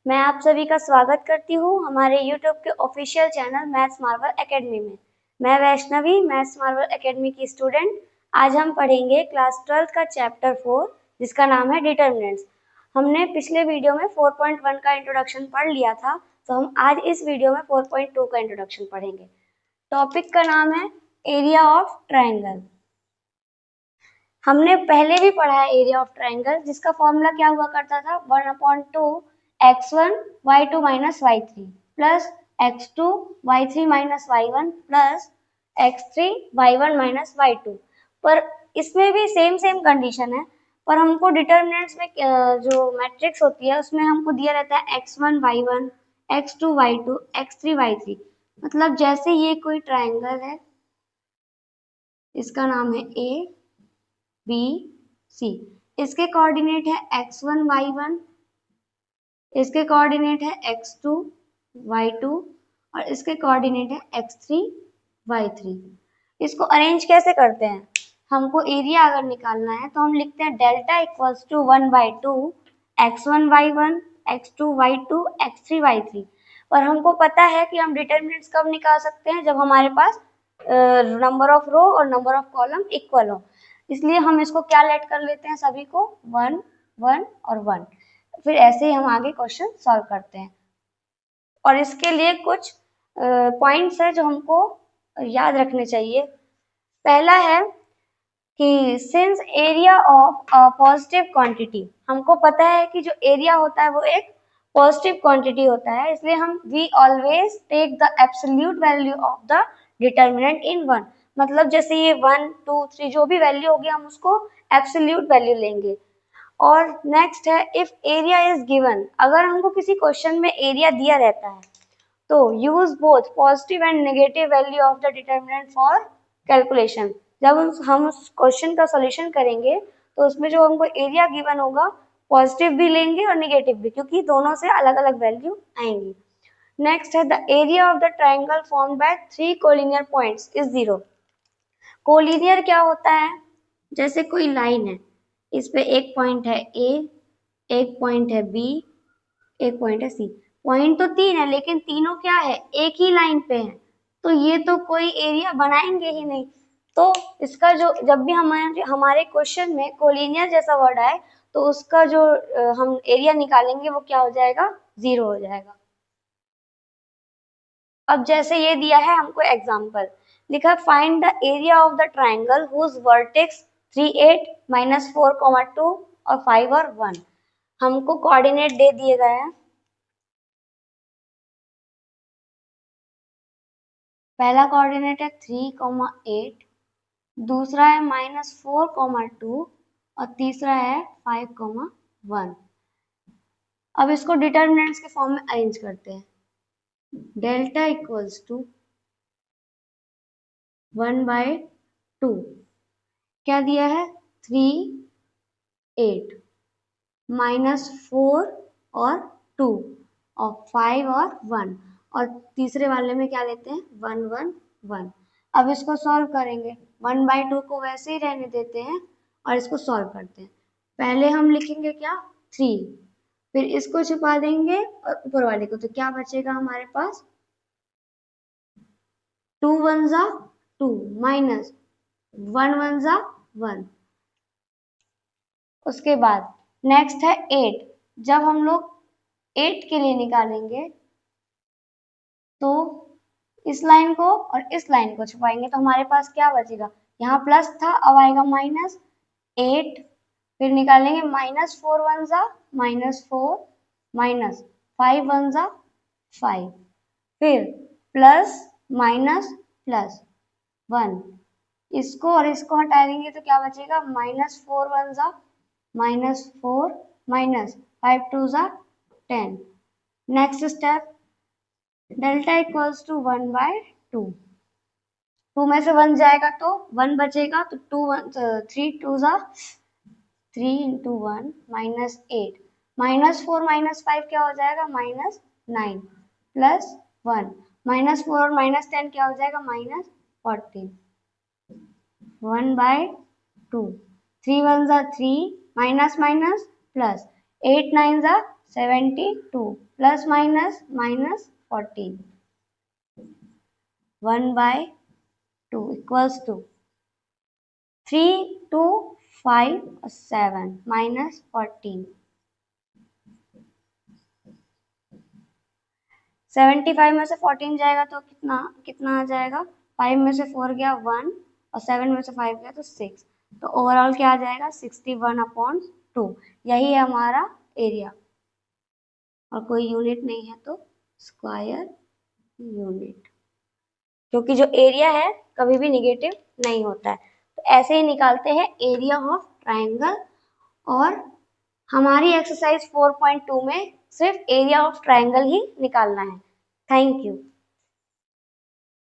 मैं आप सभी का स्वागत करती हूँ हमारे YouTube के official channel maths Marvel academy में। मैं वैष्णवी, मैथ्स मार्वल एकेडमी की स्टूडेंट। आज हम पढ़ेंगे क्लास 12 का चैप्टर 4 जिसका नाम है डिटर्मिनेंट्स। हमने पिछले वीडियो में 4.1 का इंट्रोडक्शन पढ़ लिया था, तो हम आज इस वीडियो में 4.2 का इंट्रोडक्शन पढ़ेंगे। टॉपिक का नाम है एरिया ऑफ ट्राइंगल। हमने पहले भी पढ़ा है एरिया ऑफ ट्राइंगल, जिसका फॉर्मूला क्या हुआ करता था 1/2 x1 y2 minus y3 plus x2 y3 minus y1 plus x3 y1 minus y2। पर इसमें भी सेम कंडीशन है, पर हमको डिटर्मिनेंट्स में जो मैट्रिक्स होती है उसमें हमको दिया रहता है x1 y1 x2 y2 x3 y3। मतलब जैसे ये कोई ट्राइंगल है, इसका नाम है ए बी सी। इसके कोऑर्डिनेट है x1 y1, इसके कोऑर्डिनेट है x2 y2 और इसके कोऑर्डिनेट है x3 y3। इसको अरेंज कैसे करते हैं? हमको एरिया अगर निकालना है तो हम लिखते हैं delta equals to 1/2 x1 y1 x2 y2 x3 y3। पर हमको पता है कि हम डिटर्मिनेंट्स कब निकाल सकते हैं, जब हमारे पास नंबर ऑफ रो और नंबर ऑफ कॉलम इक्वल हो। इसलिए हम इसको क्या लेट कर लेते हैं, सभी को 1 1 और 1। फिर ऐसे ही हम आगे क्वेश्चन सॉल्व करते हैं। और इसके लिए कुछ पॉइंट्स है जो हमको याद रखने चाहिए। पहला है कि since area of positive quantity, हमको पता है कि जो एरिया होता है वो एक पॉजिटिव क्वांटिटी होता है, इसलिए हम we always take the absolute value of the determinant in 1। मतलब जैसे ये 1 2 3 जो भी वैल्यू होगी हम उसको एब्सोल्यूट वैल्यू लेंगे। और नेक्स्ट है इफ एरिया इज गिवन, अगर हमको किसी क्वेश्चन में एरिया दिया रहता है तो use both positive and negative value of the determinant for calculation. जब हम उस क्वेश्चन का सॉल्यूशन करेंगे तो उसमें जो हमको एरिया गिवन होगा पॉजिटिव भी लेंगे और नेगेटिव भी, क्योंकि दोनों से अलग अलग वैल्यू आएंगी। नेक्स्ट है the area of the triangle formed by 3 collinear points is 0। Collinear क्या होता है? जैसे कोई लाइन है, इस पे एक पॉइंट है ए, एक पॉइंट है बी, एक पॉइंट है सी। पॉइंट तो 3 है लेकिन तीनों क्या है, एक ही लाइन पे है, तो ये तो कोई एरिया बनाएंगे ही नहीं। तो इसका जो जब भी हमारे क्वेश्चन में कोलिनियर जैसा वर्ड आए तो उसका जो हम एरिया निकालेंगे वो क्या हो जाएगा, 0 हो जाएगा। अब जैसे ये दिया है हमको एग्जांपल, लिखा find the area of the triangle whose vertex 3 8 -4 2 और 5 और 1। हमको कोऑर्डिनेट दे दिए गए हैं। पहला कोऑर्डिनेट है 3 8, दूसरा है -4 2 और तीसरा है 5 1। अब इसको डिटर्मिनेंट्स के फॉर्म में अरेंज करते हैं। डेल्टा इक्वल्स टू 1/2, क्या दिया है 3 8 -4 और 2 और 5 और 1, और तीसरे वाले में क्या लेते हैं 1 1 1। अब इसको सॉल्व करेंगे, 1/2 को वैसे ही रहने देते हैं और इसको सॉल्व करते हैं। पहले हम लिखेंगे क्या 3, फिर इसको छुपा देंगे और ऊपर वाले को, तो क्या बचेगा हमारे पास 2 1 जा 2 माइनस 1 1 जा 1। उसके बाद नेक्स्ट है 8। जब हम लोग 8 के लिए निकालेंगे तो इस लाइन को और इस लाइन को छुपाएंगे तो हमारे पास क्या बचेगा, यहाँ प्लस था अब आएगा -8, फिर निकालेंगे -4 1 जा -4 माइनस 5 1 जा 5, फिर प्लस माइनस प्लस 1। इसको और इसको हटा देंगे तो क्या बचेगा -4 1 जा -4 माइनस 5 2 जा 10। Next step delta equals to 1/2। 2 में से 1 जाएगा तो 1 बचेगा, तो 3 2 जा 3 इंटू 1 -8 -4 -5 क्या हो जाएगा -9 प्लस 1 -4 और -10 क्या हो जाएगा -14। 1/2, 3 1 जा 3 माइनस माइनस प्लस 8 9 जा 72 plus minus minus 14 1/2 equals to 3 2 5 और 7 माइनस 14 75 में से 14 जाएगा तो कितना कितना आ जाएगा 5 में से 4 गया 1 और 7 में से 5 गया तो 6 तो ओवरऑल क्या आ जाएगा 61/2 यही है हमारा एरिया और कोई यूनिट नहीं है तो स्क्वायर यूनिट क्योंकि जो एरिया है कभी भी निगेटिव नहीं होता है तो ऐसे ही निकालते हैं एरिया ऑफ ट्राइंगल और हमारी एक्सरसाइज 4.2 में सिर्फ एरिया ऑफ ट्राइंगल ही निकालना है थैंक यू